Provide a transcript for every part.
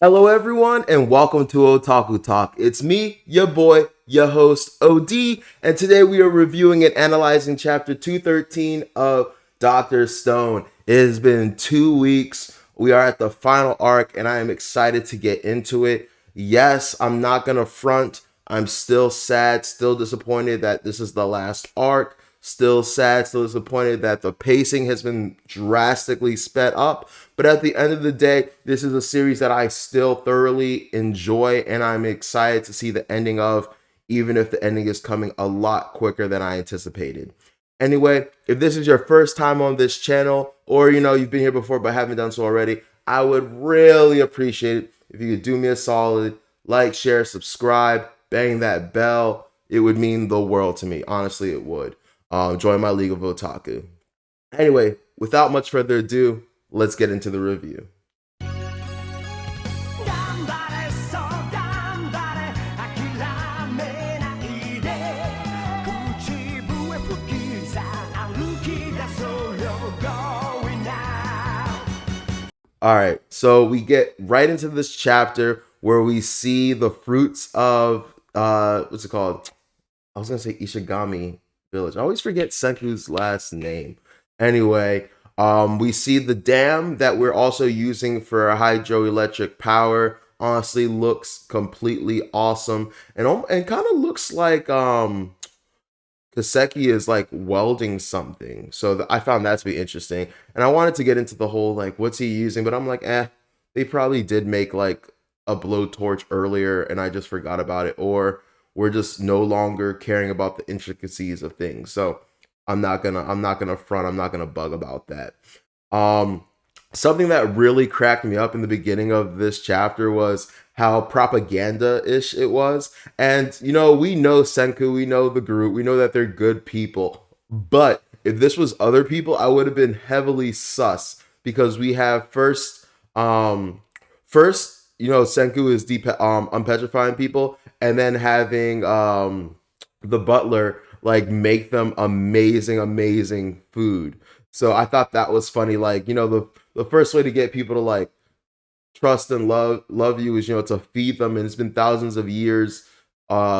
Hello, everyone, and welcome to Otaku Talk. It's me, your boy, your host, OD, and today we are reviewing and analyzing chapter 213 of Dr. Stone. It has been 2 weeks. We are at the final arc, and I am excited to get into it. Yes, I'm not going to front. I'm still sad, still disappointed that this is the last arc. Still sad, still disappointed that the pacing has been drastically sped up. But at the end of the day, this is a series that I still thoroughly enjoy, and I'm excited to see the ending of, even if the ending is coming a lot quicker than I anticipated. Anyway, if this is your first time on this channel, or you've been here before but haven't done so already, I would really appreciate it if you could do me a solid, like, share, subscribe, bang that bell. It would mean the world to me. Honestly, it would. Join my League of Otaku. Anyway, without much further ado, let's get into the review. All right, so we get right into this chapter where we see the fruits of what's it called? I was gonna say Ishigami Village. I always forget Senku's last name. Anyway, we see the dam that we're also using for hydroelectric power. Honestly, looks completely awesome, and kind of looks like Kaseki is like welding something. So I found that to be interesting, and I wanted to get into the whole like what's he using, but I'm like, they probably did make like a blowtorch earlier, and I just forgot about it, or we're just no longer caring about the intricacies of things. So I'm not gonna front. I'm not gonna bug about that. Um, Something that really cracked me up in the beginning of this chapter was how propaganda-ish it was. And we know Senku, we know the group, we know that they're good people. But if this was other people, I would have been heavily sus because we have first, Senku is unpetrifying people, and then having the butler like make them amazing food. So I thought that was funny. Like, the first way to get people to like trust and love you is to feed them, and it's been thousands of years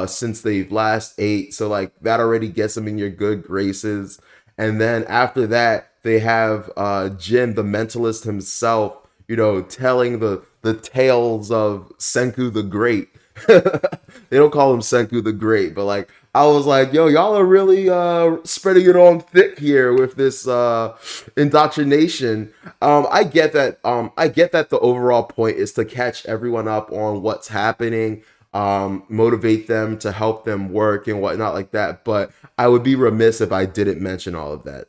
since they've last ate, so like that already gets them in your good graces. And then after that, they have Jin, the mentalist himself, telling the tales of Senku the Great. They don't call him Senku the Great, but like I was like, yo, y'all are really spreading it on thick here with this indoctrination. I get that. I get that the overall point is to catch everyone up on what's happening, motivate them to help them work and whatnot like that. But I would be remiss if I didn't mention all of that.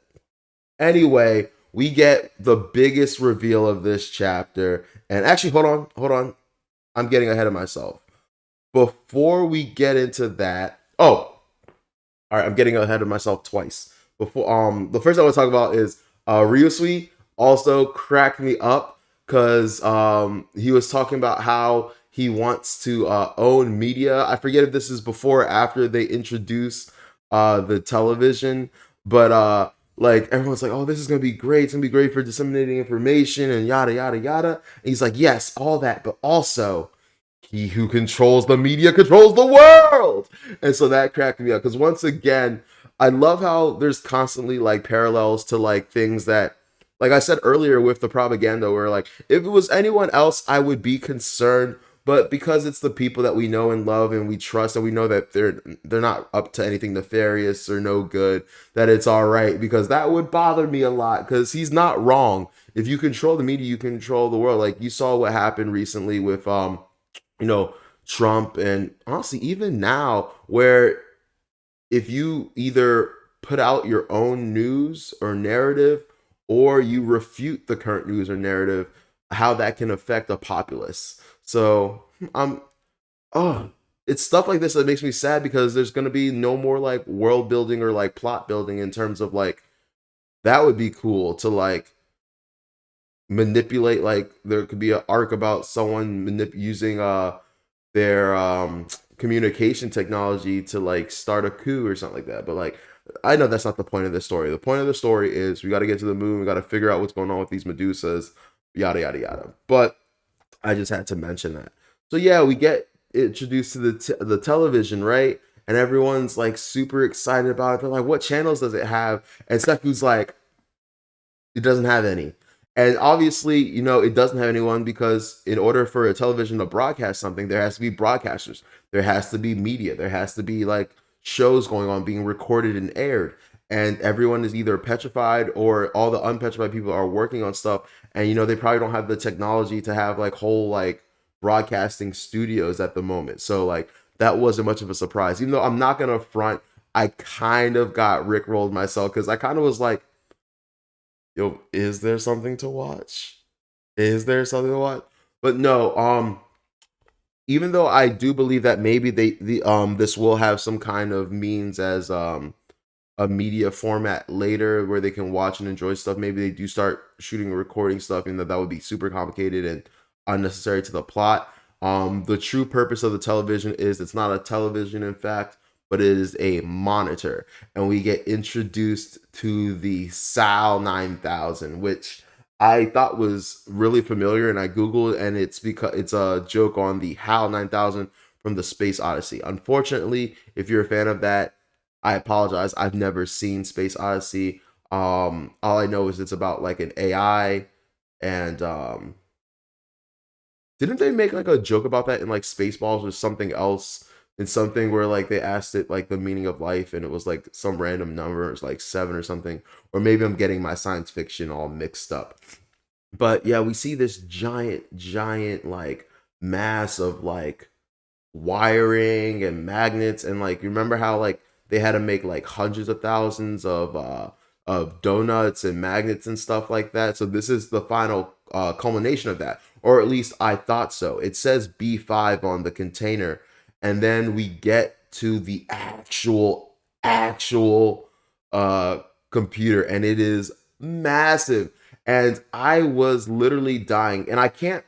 Anyway, we get the biggest reveal of this chapter. And actually, hold on. I'm getting ahead of myself. Before we get into that, all right, I'm getting ahead of myself twice. Before the first I want to talk about is Ryusui also cracked me up because he was talking about how he wants to own media. I forget if this is before or after they introduce the television, but like everyone's like, oh, this is gonna be great. It's gonna be great for disseminating information and yada yada yada. And he's like, yes, all that, but also he who controls the media controls the world. And so that cracked me up because once again, I love how there's constantly like parallels to like things that, like I said earlier with the propaganda, where like if it was anyone else, I would be concerned. But because it's the people that we know and love and we trust, and we know that they're not up to anything nefarious or no good, that it's all right. Because that would bother me a lot. Because he's not wrong. If you control the media, you control the world. Like you saw what happened recently with Trump, and honestly, even now, where if you either put out your own news or narrative, or you refute the current news or narrative, how that can affect a populace. So I'm oh it's stuff like this that makes me sad because there's gonna be no more like world building or like plot building in terms of like that would be cool to like manipulate. Like there could be an arc about someone using their communication technology to like start a coup or something like that. But like I know that's not the point of the story. The point of the story is we got to get to the moon. We got to figure out what's going on with these Medusas, yada yada yada. But I just had to mention that. So yeah, we get introduced to the television, right? And everyone's like super excited about it. They're like, "What channels does it have?" And Seku's like, "It doesn't have any." And obviously, it doesn't have anyone because in order for a television to broadcast something, there has to be broadcasters, there has to be media, there has to be like shows going on being recorded and aired. And everyone is either petrified or all the unpetrified people are working on stuff. And they probably don't have the technology to have like whole like broadcasting studios at the moment. So like that wasn't much of a surprise. Even though I'm not gonna front, I kind of got rickrolled myself because I kind of was like, yo, is there something to watch? Is there something to watch? But no, even though I do believe that maybe this will have some kind of means as a media format later where they can watch and enjoy stuff. Maybe they do start shooting and recording stuff, and that would be super complicated and unnecessary to the plot. The true purpose of the television is it's not a television, in fact, but it is a monitor, and we get introduced to the SAL 9000, which I thought was really familiar, and I googled, and it's because it's a joke on the HAL 9000 from the Space Odyssey. Unfortunately, if you're a fan of that, I apologize. I've never seen Space Odyssey. All I know is it's about like an AI, and didn't they make like a joke about that in like Spaceballs or something else? In something where like they asked it like the meaning of life, and it was like some random number, it was like seven or something. Or maybe I'm getting my science fiction all mixed up. But yeah, we see this giant like mass of like wiring and magnets, and like you remember how like they had to make like hundreds of thousands of donuts and magnets and stuff like that. So this is the final culmination of that, or at least I thought so. It says B5 on the container, and then we get to the actual uh computer, and it is massive. And I was literally dying, and I can't,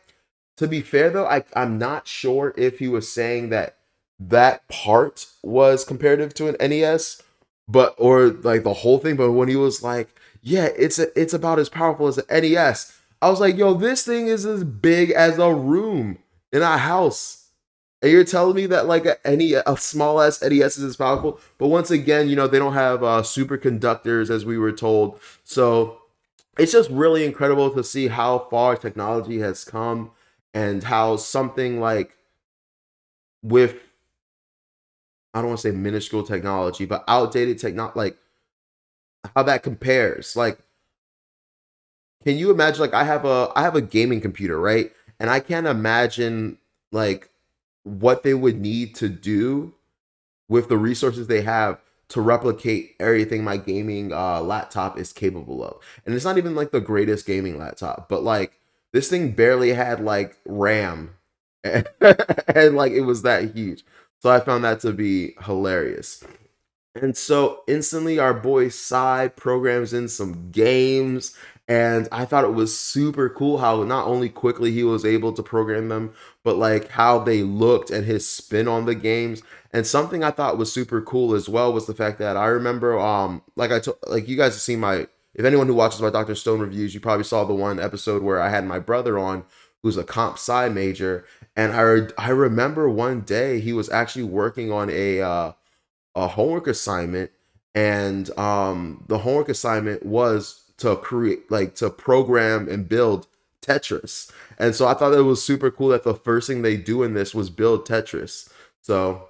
to be fair though, I'm not sure if he was saying that that part was comparative to an NES, but or like the whole thing. But when he was like, "Yeah, it's about as powerful as an NES," I was like, "Yo, this thing is as big as a room in a house." And you're telling me that like a small ass NES is as powerful? But once again, they don't have superconductors as we were told. So it's just really incredible to see how far technology has come, and how something like with, I don't want to say minuscule technology, but outdated technology, like how that compares. Like, can you imagine? Like, I have a gaming computer, right? And I can't imagine like what they would need to do with the resources they have to replicate everything my gaming laptop is capable of. And it's not even like the greatest gaming laptop, but like this thing barely had like RAM, and like it was that huge. So I found that to be hilarious. And so instantly, our boy Sai programs in some games. And I thought it was super cool how not only quickly he was able to program them, but like how they looked and his spin on the games. And something I thought was super cool as well was the fact that I remember, like you guys have seen my, if anyone who watches my Dr. Stone reviews, you probably saw the one episode where I had my brother on, who's a comp sci major. And I remember one day he was actually working on a homework assignment, and the homework assignment was to create, like, to program and build Tetris. And so I thought it was super cool that the first thing they do in this was build Tetris. So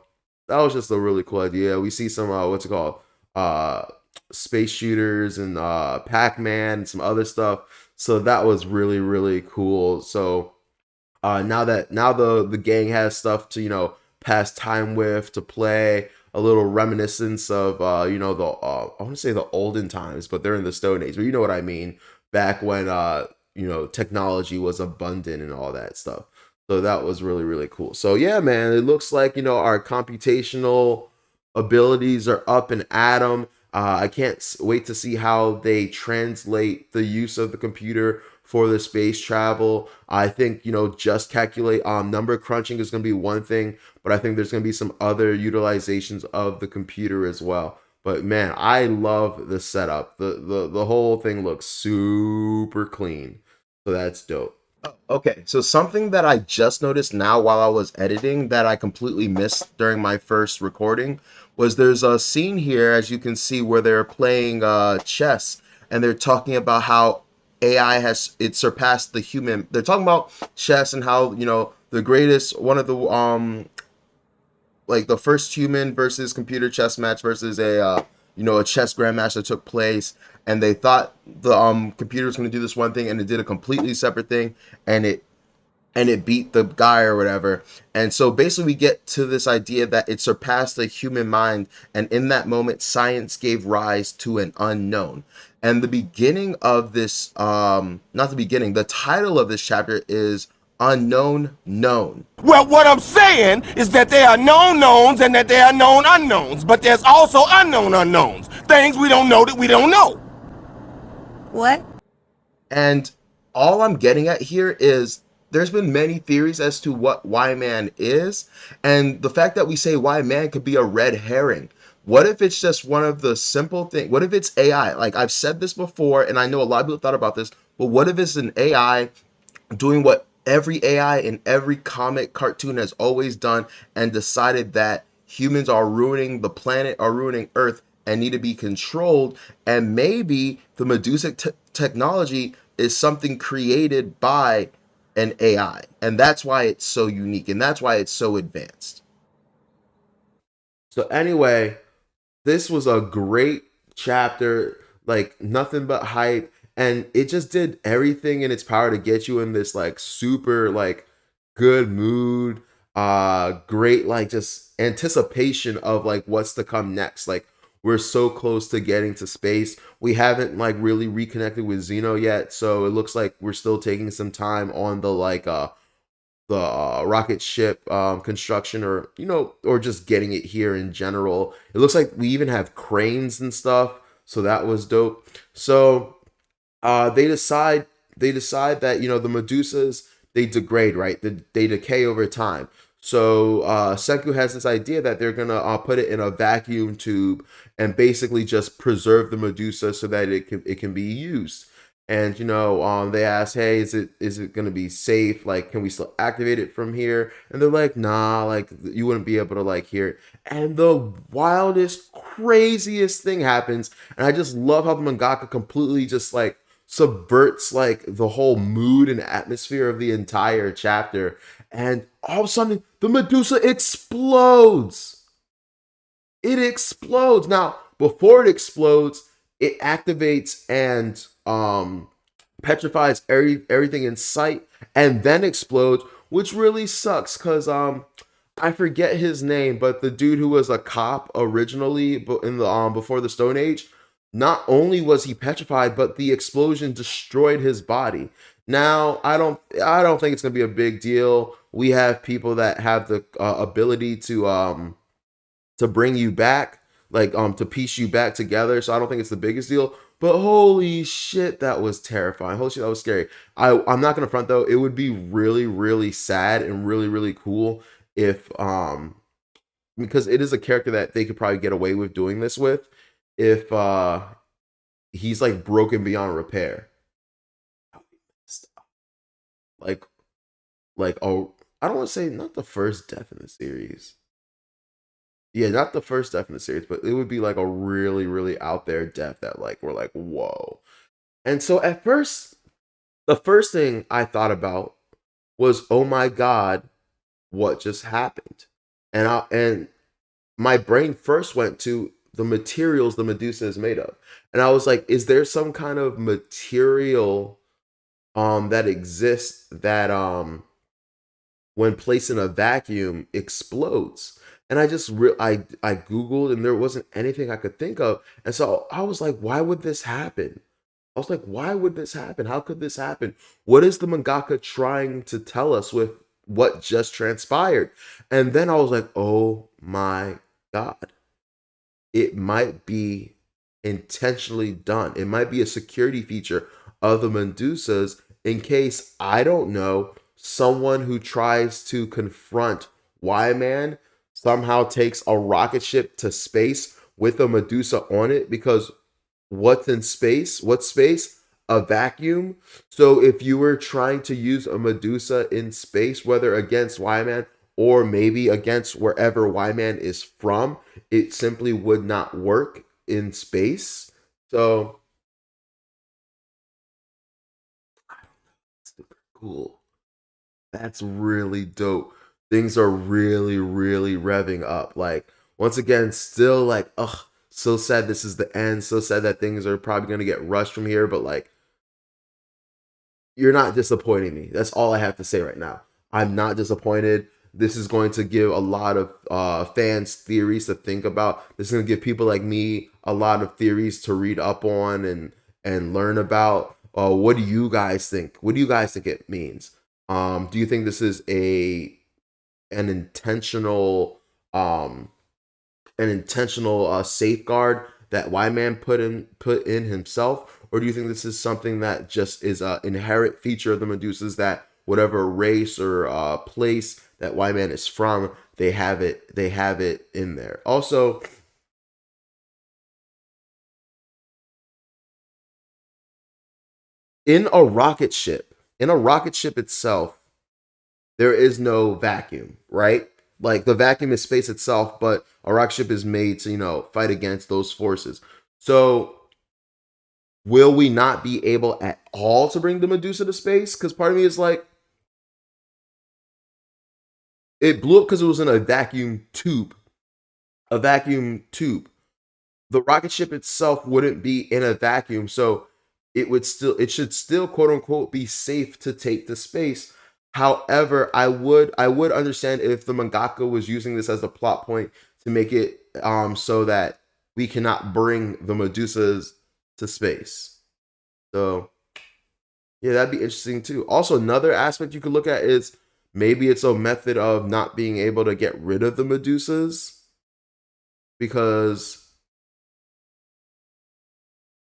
that was just a really cool idea. We see some what's it called, uh space shooters and Pac-Man and some other stuff. So that was really cool. So now the gang has stuff to pass time with, to play, a little reminiscence of the I want to say the olden times, but they're in the Stone Age, but you know what I mean, back when technology was abundant and all that stuff. So that was really cool. So yeah, man, it looks like our computational abilities are up and at 'em. I can't wait to see how they translate the use of the computer for the space travel. I think just calculate number crunching is going to be one thing, but I think there's going to be some other utilizations of the computer as well. But man, I love the setup. The whole thing looks super clean, so that's dope. Okay, so something that I just noticed now while I was editing that I completely missed during my first recording was there's a scene here, as you can see, where they're playing chess and they're talking about how AI has it surpassed the human. They're talking about chess and how, the greatest, one of the like the first human versus computer chess match versus a chess grandmaster took place, and they thought the computer was going to do this one thing and it did a completely separate thing, and it beat the guy or whatever. And so basically we get to this idea that it surpassed the human mind, and in that moment science gave rise to an unknown. And the beginning of this, not the beginning, the title of this chapter is Unknown Known. Well, what I'm saying is that there are known knowns and that there are known unknowns, but there's also unknown unknowns. Things we don't know that we don't know. What? And all I'm getting at here is there's been many theories as to what Y Man is, and the fact that we say Y Man could be a red herring. What if it's just one of the simple things? What if it's AI? Like I've said this before, and I know a lot of people thought about this, but what if it's an AI doing what every AI in every comic cartoon has always done and decided that humans are ruining the planet, are ruining Earth, and need to be controlled? And maybe the Medusa technology is something created by an AI. And that's why it's so unique and that's why it's so advanced. So, anyway, this was a great chapter, like nothing but hype, and it just did everything in its power to get you in this like super like good mood, great like just anticipation of like what's to come next. Like we're so close to getting to space. We haven't like really reconnected with Xeno yet, so it looks like we're still taking some time on the rocket ship construction, or or just getting it here in general. It looks like we even have cranes and stuff, so that was dope. So they decide that the Medusas, they degrade, right? They decay over time. So Senku has this idea that they're gonna put it in a vacuum tube and basically just preserve the Medusa so that it can be used. And they ask, hey, is it gonna be safe? Like, can we still activate it from here? And they're like, nah, like you wouldn't be able to like hear it. And the wildest, craziest thing happens, and I just love how the mangaka completely just like subverts like the whole mood and atmosphere of the entire chapter. And all of a sudden the Medusa explodes. It explodes. Now before it explodes, it activates and petrifies everything in sight, and then explodes, which really sucks because I forget his name, but the dude who was a cop originally, but in the before the Stone Age, not only was he petrified, but the explosion destroyed his body. Now, I don't think it's gonna be a big deal. We have people that have the ability to bring you back, like to piece you back together. So I don't think it's the biggest deal. But holy shit, that was terrifying. Holy shit, that was scary. I'm not gonna front though. It would be really, really sad and really, really cool if because it is a character that they could probably get away with doing this with if he's like broken beyond repair. Like oh, I don't want to say not the first death in the series. Yeah, not the first death in the series, but it would be like a really, really out there death that like we're like, whoa. And so at first, the first thing I thought about was, oh my god, what just happened? And my brain first went to the materials the Medusa is made of. And I was like, is there some kind of material that exists that when placed in a vacuum explodes? And I googled, and there wasn't anything I could think of. And so I was like, why would this happen? I was like, why would this happen? How could this happen? What is the mangaka trying to tell us with what just transpired? And then I was like, oh my god, it might be intentionally done. It might be a security feature of the Medusas in case, I don't know, someone who tries to confront Y Man somehow takes a rocket ship to space with a Medusa on it, because what's in space? What's space? a vacuum. So if you were trying to use a Medusa in space, whether against Y-Man or maybe against wherever Y-Man is from, it simply would not work in space. So super cool. That's really dope. Things are really, really revving up. Like, once again, still like, ugh, so sad this is the end. So sad that things are probably gonna get rushed from here, but like, you're not disappointing me. That's all I have to say right now. I'm not disappointed. This is going to give a lot of fans theories to think about. This is going to give people like me a lot of theories to read up on and learn about. What do you guys think? What do you guys think it means? Do you think this is an intentional um, safeguard that Y-Man put in himself, or do you think this is something that just is an inherent feature of the Medusas, that whatever race or place that Y-Man is from, they have it in there? Also, in a rocket ship itself, there is no vacuum, right? Like, the vacuum is space itself, but a rocket ship is made to, fight against those forces. So will we not be able at all to bring the Medusa to space? Because part of me is like, it blew up because it was in a vacuum tube. A vacuum tube. The rocket ship itself wouldn't be in a vacuum, so it should still, quote unquote, be safe to take to space. However, I would understand if the mangaka was using this as a plot point to make it so that we cannot bring the Medusas to space. So yeah, that'd be interesting too. Also, another aspect you could look at is maybe it's a method of not being able to get rid of the Medusas because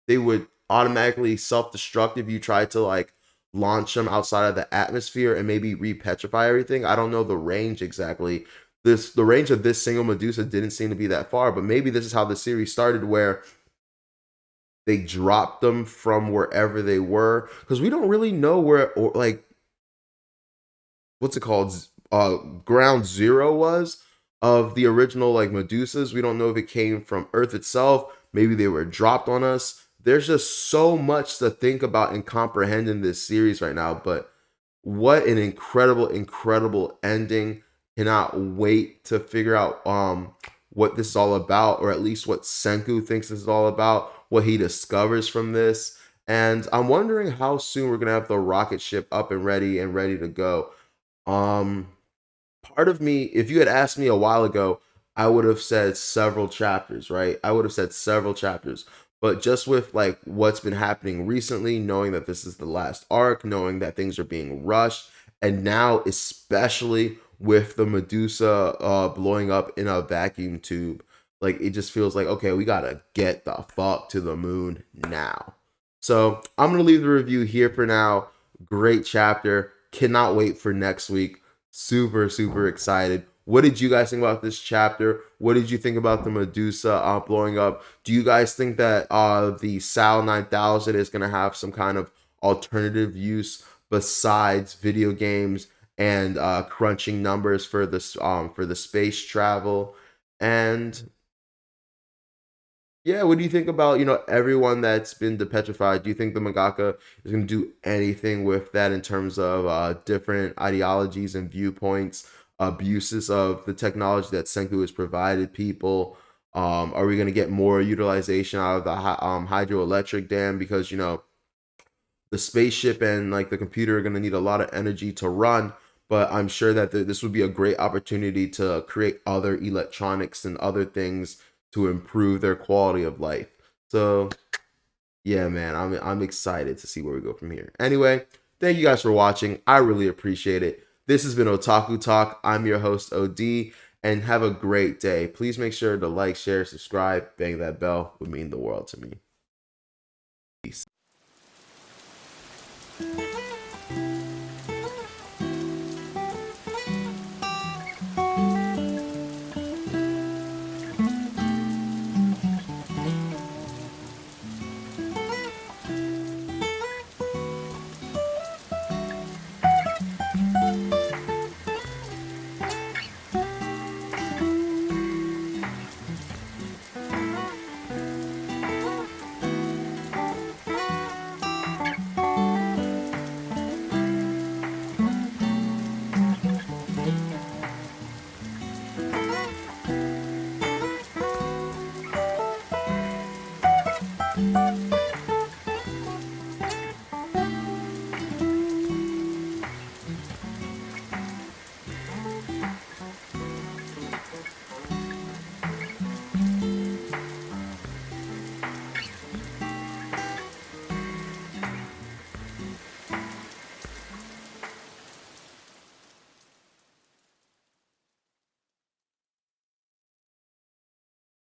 they would automatically self-destruct if you try to like launch them outside of the atmosphere and maybe repetrify everything. I don't know the range exactly. The range of this single Medusa didn't seem to be that far, but maybe this is how the series started, where they dropped them from wherever they were, because we don't really know where, or like, what's it called, ground zero was of the original like Medusas. We don't know if it came from Earth itself. Maybe they were dropped on us. There's just so much to think about and comprehend in this series right now. But what an incredible ending. Cannot wait to figure out what this is all about, or at least what Senku thinks this is all about, what he discovers from this. And I'm wondering how soon we're gonna have the rocket ship up and ready to go. um, Part of me, if you had asked me a while ago, I would have said several chapters, right? I would have said several chapters. But just with like what's been happening recently, knowing that this is the last arc, knowing that things are being rushed, and now especially with the Medusa blowing up in a vacuum tube, like, it just feels like, okay, we gotta get the fuck to the moon now. So I'm gonna leave the review here for now. Great chapter. Cannot wait for next week. Super excited. What did you guys think about this chapter? What did you think about the Medusa blowing up? Do you guys think that the Sal 9000 is going to have some kind of alternative use besides video games and crunching numbers for the space travel? And yeah, what do you think about, everyone that's been depetrified? Do you think the mangaka is going to do anything with that in terms of different ideologies and viewpoints, abuses of the technology that Senku has provided people? Are we going to get more utilization out of the hydroelectric dam? Because, the spaceship and like the computer are going to need a lot of energy to run, but I'm sure that this would be a great opportunity to create other electronics and other things to improve their quality of life. So yeah, man, I'm excited to see where we go from here. Anyway, thank you guys for watching. I really appreciate it. This has been Otaku Talk. I'm your host, OD, and have a great day. Please make sure to like, share, subscribe, bang that bell. It would mean the world to me. Peace.